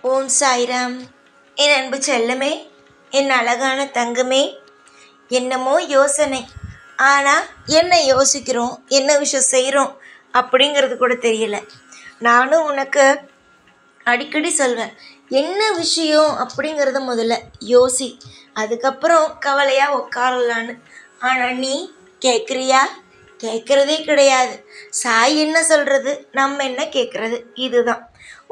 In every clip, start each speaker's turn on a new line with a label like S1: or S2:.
S1: ஓம் சாய்ராம். என் அன்பு செல்லமே, என் அழகான தங்கமே, என்னமோ யோசனை. ஆனால் என்ன யோசிக்கிறோம், என்ன விஷயம் செய்கிறோம் அப்படிங்கிறது கூட தெரியல. நானும் உனக்கு அடிக்கடி சொல்வேன், என்ன விஷயம் அப்படிங்கிறத முதல்ல யோசி, அதுக்கப்புறம் கவலையாக உட்காரலான்னு. ஆனால் நீ கேட்குறியா? கேட்குறதே கிடையாது. சாய் என்ன சொல்கிறது, நம்ம என்ன கேட்குறது? இதுதான்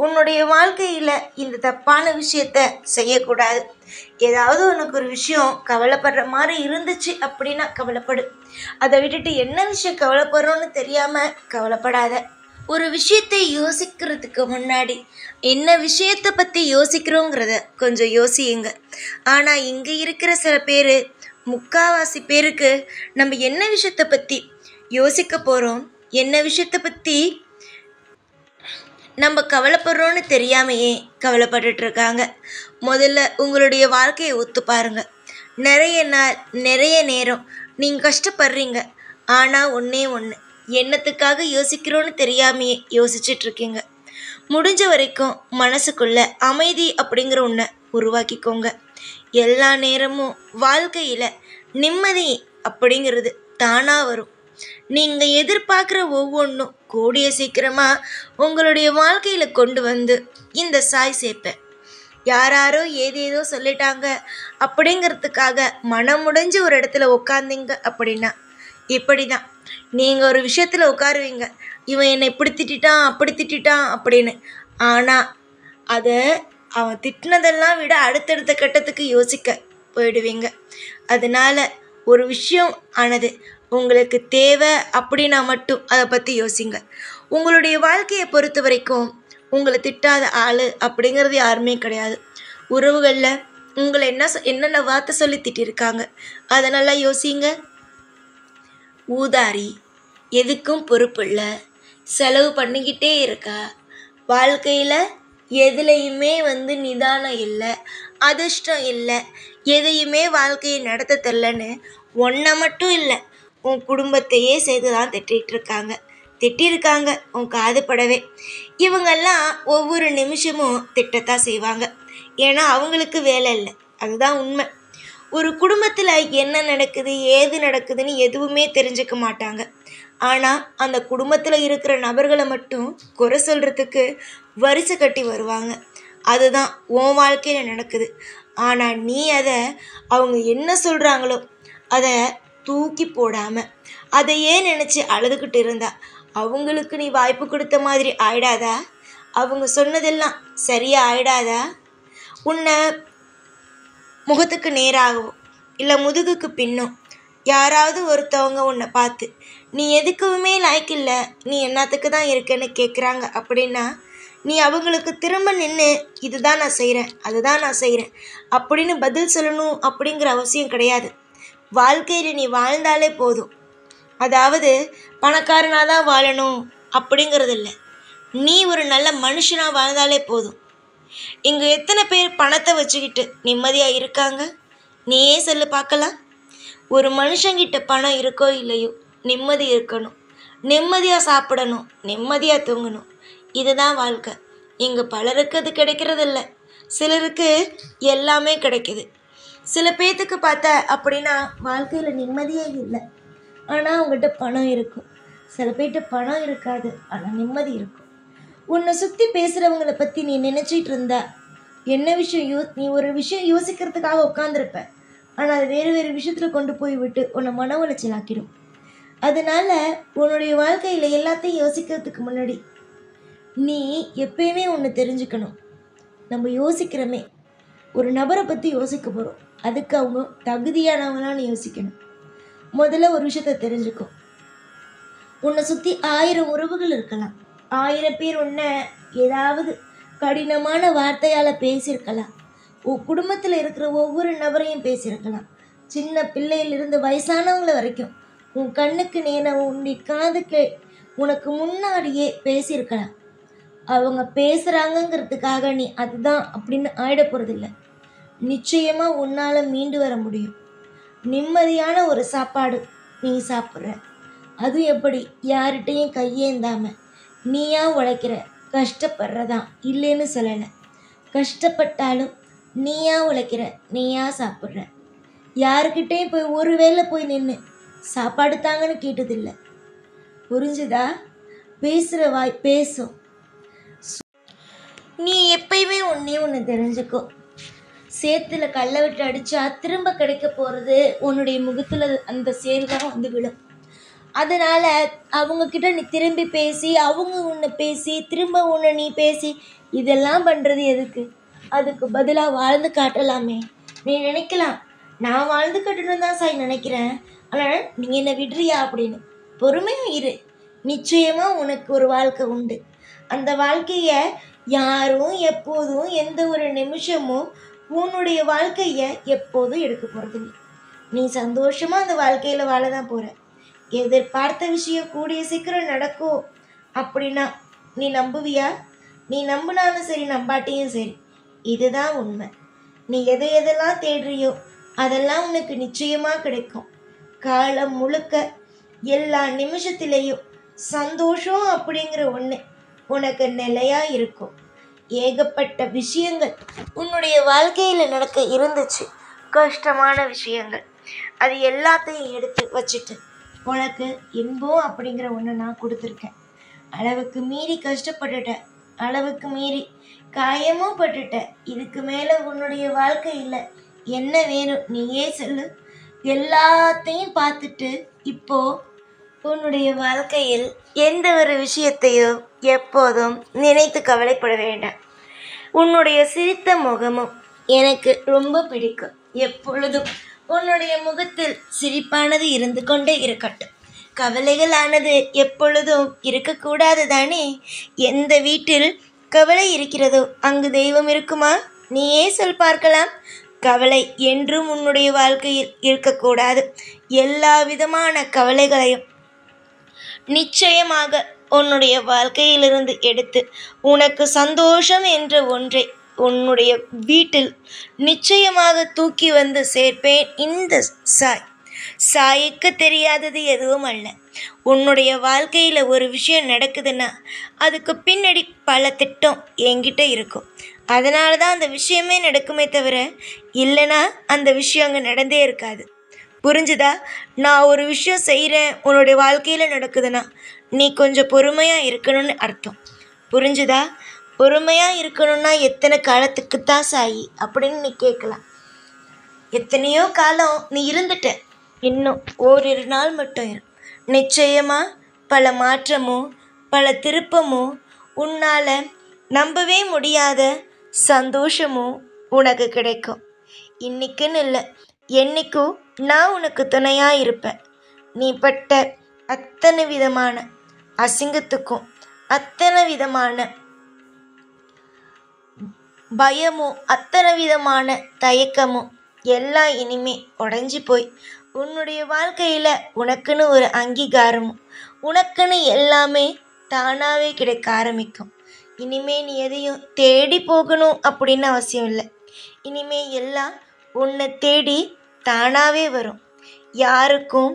S1: உன்னுடைய வாழ்க்கையில். இந்த தப்பான விஷயத்த செய்யக்கூடாது. ஏதாவது உனக்கு ஒரு விஷயம் கவலைப்படுற மாதிரி இருந்துச்சு அப்படின்னா கவலைப்படு. அதை விட்டுட்டு என்ன விஷயம் கவலைப்படுறோன்னு தெரியாமல் கவலைப்படாத. ஒரு விஷயத்தை யோசிக்கிறதுக்கு முன்னாடி என்ன விஷயத்தை பற்றி யோசிக்கிறோங்கிறத கொஞ்சம் யோசியுங்க. ஆனால் இங்கே இருக்கிற சில பேர், முக்கால்வாசி பேருக்கு நம்ம என்ன விஷயத்தை பற்றி யோசிக்க போகிறோம், என்ன விஷயத்தை பற்றி நம்ம கவலைப்படுறோன்னு தெரியாமையே கவலைப்பட்டுட்ருக்காங்க. முதல்ல உங்களுடைய வாழ்க்கையை ஒத்து பாருங்க. நிறைய நாள், நிறைய நேரம் நீங்கள் கஷ்டப்படுறீங்க. ஆனால் ஒன்றே ஒன்று, என்னத்துக்காக யோசிக்கிறோன்னு தெரியாமையே யோசிச்சிட்ருக்கீங்க. முடிஞ்ச வரைக்கும் மனசுக்குள்ள அமைதி அப்படிங்கிற ஒன்றை உருவாக்கிக்கோங்க. எல்லா நேரமும் வாழ்க்கையில் நிம்மதி அப்படிங்கிறது தானாக வரும். நீங்கள் எதிர்பார்க்குற ஒவ்வொன்றும் கூடிய சீக்கிரமாக உங்களுடைய வாழ்க்கையில் கொண்டு வந்து இந்த சாய் சேர்ப்பேன். யாராரோ ஏதேதோ சொல்லிட்டாங்க அப்படிங்கிறதுக்காக மனம் முடிஞ்சு ஒரு இடத்துல உட்காந்திங்க அப்படின்னா இப்படி தான். நீங்கள் ஒரு விஷயத்தில் உட்காருவீங்க, இவன் என்னை இப்படி திட்டான் அப்படி திட்டான் அப்படின்னு. ஆனால் அதை அவன் திட்டினதெல்லாம் விட அடுத்தடுத்த கட்டத்துக்கு யோசிக்க போயிடுவீங்க. அதனால் ஒரு விஷயம் ஆனது உங்களுக்கு தேவை அப்படின்னா மட்டும் அதை பற்றி யோசிங்க. உங்களுடைய வாழ்க்கையை பொறுத்த வரைக்கும் உங்களை திட்டாத ஆள் அப்படிங்கிறது யாருமே கிடையாது. உறவுகளில் உங்களை என்னென்ன வார்த்தை சொல்லி திட்டிருக்காங்க அதனெல்லாம் யோசிங்க. ஊதாரி, எதுக்கும் பொறுப்பு இல்லை, செலவு பண்ணிக்கிட்டே இருக்கா, வாழ்க்கையில் எதுலேயுமே நிதானம் இல்லை, அதிர்ஷ்டம் இல்லை, எதையுமே வாழ்க்கையை நடத்த தெரிலன்னு ஒன்றை மட்டும் இல்லை, உன் குடும்பத்தையே சேர்த்து தான் திட்டிருக்காங்க உன் காது படவே. இவங்கெல்லாம் ஒவ்வொரு நிமிஷமும் திட்டத்தான் செய்வாங்க. ஏன்னா அவங்களுக்கு வேலை இல்லை, அதுதான் உண்மை. ஒரு குடும்பத்தில் என்ன நடக்குது ஏது நடக்குதுன்னு எதுவுமே தெரிஞ்சுக்க மாட்டாங்க. ஆனால் அந்த குடும்பத்தில் இருக்கிற நபர்களை மட்டும் குறை சொல்கிறதுக்கு வரிசை கட்டி வருவாங்க. அதுதான் உன் வாழ்க்கையில் நடக்குது. ஆனால் நீ அதை அவங்க என்ன சொல்கிறாங்களோ அதை தூக்கி போடாமல் அதையே நினச்சி அழுதுகிட்டு இருந்தா அவங்களுக்கு நீ வாய்ப்பு கொடுத்த மாதிரி ஆயிடாதா? அவங்க சொன்னதெல்லாம் சரியாக ஆயிடாதா? உன்னை முகத்துக்கு நேராகவோ இல்லை முதுகுக்கு பின்னோ யாராவது ஒருத்தவங்க உன்னை பார்த்து நீ எதுக்குமே லாய்க்கு இல்லை, நீ என்னத்துக்கு தான் இருக்கேன்னு கேட்குறாங்க அப்படின்னா நீ அவங்களுக்கு திரும்ப நின்று இதுதான் நான் செய்கிறேன், அதுதான் நான் செய்கிறேன் அப்படின்னு பதில் சொல்லணும் அப்படிங்கிற அவசியம் கிடையாது. வாழ்க்கையில் நீ வாழ்ந்தாலே போதும். அதாவது பணக்காரனாக தான் வாழணும் அப்படிங்கிறது இல்லை, நீ ஒரு நல்ல மனுஷனாக வாழ்ந்தாலே போதும். இங்கே எத்தனை பேர் பணத்தை வச்சுக்கிட்டு நிம்மதியாக இருக்காங்க? நீயே சொல்லு பார்க்கலாம். ஒரு மனுஷங்கிட்ட பணம் இருக்கோ இல்லையோ நிம்மதி இருக்கணும், நிம்மதியாக சாப்பிடணும், நிம்மதியாக தூங்கணும். இதுதான் வாழ்க்கை. இங்கே பலருக்கு அது கிடைக்கிறதில்ல, சிலருக்கு எல்லாமே கிடைக்கிது. சில பேர்த்துக்கு பார்த்தா அப்படின்னா வாழ்க்கையில் நிம்மதியே இல்லை, ஆனால் அவங்ககிட்ட பணம் இருக்கும். சில பேர்கிட்ட பணம் இருக்காது, ஆனால் நிம்மதி இருக்கும். உன்னை சுற்றி பேசுகிறவங்கள பற்றி நீ நினச்சிட்டு இருந்தா என்ன விஷயம் நீ ஒரு விஷயம் யோசிக்கிறதுக்காக உட்காந்துருப்ப, ஆனால் அது வேறு வேறு விஷயத்தில் கொண்டு போய் விட்டு உன்னை மன உளைச்சல் ஆக்கிடும். அதனால் உன்னுடைய வாழ்க்கையில் எல்லாத்தையும் யோசிக்கிறதுக்கு முன்னாடி நீ எப்பயுமே ஒன்று தெரிஞ்சுக்கணும். நம்ம யோசிக்கிறோமே, ஒரு நபரை பற்றி யோசிக்க போகிறோம், அதுக்கு அவங்க தகுதியானவங்களான்னு யோசிக்கணும். முதல்ல ஒரு விஷயத்த தெரிஞ்சுக்கும். உன்னை சுற்றி 1000 உறவுகள் இருக்கலாம், 1000 பேர் உன்னை ஏதாவது கடினமான வார்த்தையால் பேசியிருக்கலாம், உன் குடும்பத்தில் இருக்கிற ஒவ்வொரு நபரையும் பேசியிருக்கலாம், சின்ன பிள்ளையிலிருந்து வயசானவங்கள வரைக்கும் உன் கண்ணுக்கு நேரம் உன்னுடைய காதுக்கு உனக்கு முன்னாடியே பேசியிருக்கலாம். அவங்க பேசுகிறாங்கங்கிறதுக்காக நீ அதுதான் அப்படின்னு ஆயிட போகிறதில்ல. நிச்சயமாக உன்னால் மீண்டு வர முடியும். நிம்மதியான ஒரு சாப்பாடு நீ சாப்பிட்ற, அது எப்படி? யார்கிட்டையும் கையேந்தாமல் நீயா உழைக்கிற, கஷ்டப்படுறதான் இல்லைன்னு சொல்லலை. கஷ்டப்பட்டாலும் நீயா உழைக்கிற, நீயா சாப்பிட்ற. யாருக்கிட்டேயும் போய் ஒரு வேளை போய் நின்று சாப்பாடு தாங்கன்னு கேட்டதில்லை. புரிஞ்சுதா? பேசுகிற வாய் பேசும். நீ எப்பயுமே ஒன்று தெரிஞ்சுக்கோ, சேத்துல கல்லை விட்டு அடித்தா திரும்ப கிடைக்க போகிறது உன்னுடைய முகத்தில் அந்த சேரு தான் வந்து விழும். அதனால் அவங்கக்கிட்ட நீ திரும்பி பேசி, அவங்க உன்னை பேசி, திரும்ப உன்னை நீ பேசி, இதெல்லாம் பண்ணுறது எதுக்கு? அதுக்கு பதிலாக வாழ்ந்து காட்டலாமே. நீ நினைக்கலாம், நான் வாழ்ந்து காட்டணும் தான் சாய் நினைக்கிறேன், ஆனால் நீ என்னை விடுறியா அப்படின்னு. பொறுமையாக இரு, நிச்சயமாக உனக்கு ஒரு வாழ்க்கை உண்டு. அந்த வாழ்க்கையை யாரும் எப்போதும் எந்த ஒரு நிமிஷமும் உன்னுடைய வாழ்க்கையை எப்போதும் எடுக்க போகிறதில்லை. நீ சந்தோஷமாக அந்த வாழ்க்கையில் வாழ தான் போகிற. எதிர்பார்த்த விஷயம் கூடிய சீக்கிரம் நடக்கும் அப்படின்னா நீ நம்புவியா? நீ நம்பினாலும் சரி, நம்பாட்டியும் சரி, இதுதான் உண்மை. நீ எதெல்லாம் தேடுறியோ அதெல்லாம் உனக்கு நிச்சயமாக கிடைக்கும். காலம் முழுக்க எல்லா நிமிஷத்துலேயும் சந்தோஷம் அப்படிங்கிற ஒன்று உனக்கு நிலையாக இருக்கும். ஏகப்பட்ட விஷயங்கள் உன்னுடைய வாழ்க்கையில் நடக்க இருந்துச்சு, கஷ்டமான விஷயங்கள். அது எல்லாத்தையும் எடுத்து வச்சுட்டு உனக்கு இன்பம் அப்படிங்கிற ஒன்று நான் கொடுத்துருக்கேன். அளவுக்கு மீறி கஷ்டப்பட்டுட்டேன், அளவுக்கு மீறி காயமும் பட்டுட்டேன். இதுக்கு மேலே உன்னுடைய வாழ்க்கையில் என்ன வேணும் நீயே சொல்லு. எல்லாத்தையும் பார்த்துட்டு இப்போ உன்னுடைய வாழ்க்கையில் எந்த ஒரு விஷயத்தையோ எப்போதும் நினைத்து கவலைப்பட வேண்டாம். உன்னுடைய சிரித்த முகமும் எனக்கு ரொம்ப பிடிக்கும். எப்பொழுதும் உன்னுடைய முகத்தில் சிரிப்பானது இருந்து கொண்டே இருக்கட்டும். கவலைகளானது எப்பொழுதும் இருக்கக்கூடாது தானே. எந்த வீட்டில் கவலை இருக்கிறதோ அங்கு தெய்வம் இருக்குமா? நீயே சொல் பார்க்கலாம். கவலை என்றும் உன்னுடைய வாழ்க்கையில் இருக்கக்கூடாது. எல்லா விதமான கவலைகளையும் நிச்சயமாக உன்னுடைய வாழ்க்கையிலிருந்து எடுத்து உனக்கு சந்தோஷம் என்ற ஒன்றை உன்னுடைய வீட்டில் நிச்சயமாக தூக்கி வந்து சேர்ப்பேன். இந்த சாய்க்கு தெரியாதது எதுவும் அல்ல. உன்னுடைய வாழ்க்கையில் ஒரு விஷயம் நடக்குதுன்னா அதுக்கு பின்னாடி பல திட்டம் என்கிட்ட இருக்கும். அதனால தான் அந்த விஷயமே நடக்குமே தவிர, இல்லைன்னா அந்த விஷயம் அங்கே நடந்தே இருக்காது. புரிஞ்சுதா? நான் ஒரு விஷயம் செய்கிறேன், உன்னுடைய வாழ்க்கையில் நடக்குதுன்னா நீ கொஞ்சம் பொறுமையாக இருக்கணும்னு அர்த்தம். புரிஞ்சுதா? பொறுமையாக இருக்கணும்னா எத்தனை காலத்துக்கு தான் சாயி அப்படின்னு நீ கேட்கலாம். எத்தனையோ காலம் நீ இருந்துட்ட, இன்னும் ஓரிரு நாள் மட்டும் இரு. நிச்சயமாக பல மாற்றமும் பல திருப்பமும் உன்னால் நம்பவே முடியாத சந்தோஷமும் உனக்கு கிடைக்கும். இன்னைக்குன்னு இல்லை, என்னைக்கும் நான் உனக்கு துணையாக இருப்பேன். நீ பட்ட அத்தனை விதமான அசிங்கத்துக்கும் அத்தனை விதமான பயமும் அத்தனை விதமான தயக்கமும் எல்லாம் இனிமே உடஞ்சி போய் உன்னுடைய வாழ்க்கையில் உனக்குன்னு ஒரு அங்கீகாரமும் உனக்குன்னு எல்லாமே தானாகவே கிடைக்க ஆரம்பிக்கும். இனிமே நீ எதையும் தேடி போகணும் அப்படின்னு அவசியம் இல்லை. இனிமே எல்லாம் உன்னை தேடி தானாகவே வரும். யாருக்கும்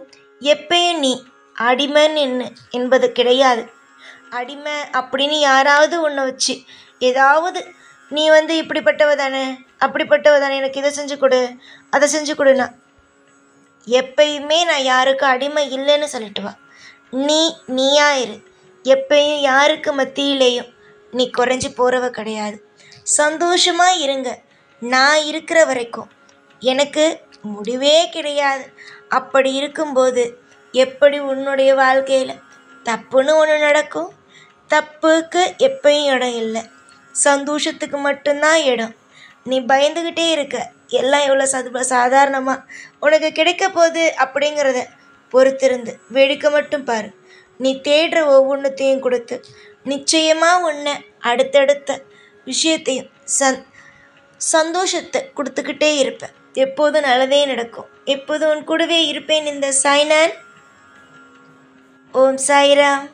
S1: எப்பயும் நீ அடிமைன்னு என்பது கிடையாது. அடிமை அப்படின்னு யாராவது உன்னை வச்சு ஏதாவது நீ இப்படிப்பட்டவ தானே, அப்படிப்பட்டவ தானே, எனக்கு இதை செஞ்சு கொடு அதை செஞ்சு கொடுனா, எப்பயுமே நான் யாருக்கும் அடிமை இல்லைன்னு சொல்லிட்டு வா. நீயா இரு. எப்பயும் யாருக்கு மத்தியிலேயும் நீ குறைஞ்சி போகிறவ கிடையாது. சந்தோஷமாக இருங்க. நான் இருக்கிற வரைக்கும் எனக்கு முடிவே கிடையாது. அப்படி இருக்கும்போது எப்படி உன்னுடைய வாழ்க்கையில் தப்புன்னு ஒன்று நடக்கும்? தப்புக்கு எப்பயும் இடம் இல்லை, சந்தோஷத்துக்கு மட்டும்தான் இடம். நீ பயந்துக்கிட்டே இருக்க, எல்லாம் எவ்வளோ சாதாரணமாக உனக்கு கிடைக்க போகுது அப்படிங்கிறத பொறுத்திருந்து வேடிக்கை மட்டும் பாரு. நீ தேடுற ஒவ்வொன்றத்தையும் கொடுத்து நிச்சயமாக உன்னை அடுத்தடுத்த விஷயத்தையும் சந்தோஷத்தை கொடுத்துக்கிட்டே இருப்பேன். எப்போதும் நல்லதே நடக்கும். எப்போதும் உன் கூடவே இருப்பேன். இந்த சாய்நான். ஓம் சாய்ராம்.